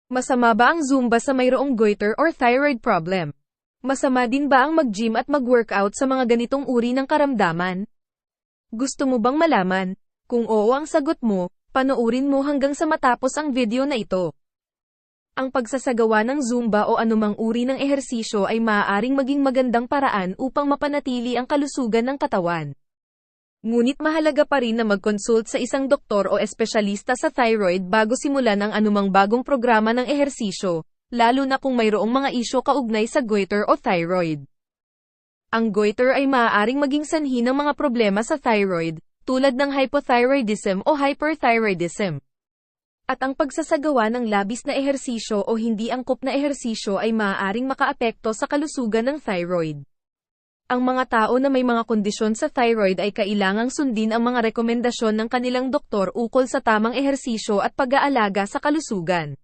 Masama ba ang Zumba sa mayroong goiter or thyroid problem? Masama din ba ang mag-gym at mag-workout sa mga ganitong uri ng karamdaman? Gusto mo bang malaman? Kung oo ang sagot mo, panoorin mo hanggang sa matapos ang video na ito. Ang pagsasagawa ng Zumba o anumang uri ng ehersisyo ay maaaring maging magandang paraan upang mapanatili ang kalusugan ng katawan. Ngunit mahalaga pa rin na mag-consult sa isang doktor o espesyalista sa thyroid bago simulan ang anumang bagong programa ng ehersisyo, lalo na kung mayroong mga isyu kaugnay sa goiter o thyroid. Ang goiter ay maaaring maging sanhi ng mga problema sa thyroid, tulad ng hypothyroidism o hyperthyroidism. At ang pagsasagawa ng labis na ehersisyo o hindi angkop na ehersisyo ay maaaring makaapekto sa kalusugan ng thyroid. Ang mga tao na may mga kondisyon sa thyroid ay kailangang sundin ang mga rekomendasyon ng kanilang doktor ukol sa tamang ehersisyo at pag-aalaga sa kalusugan.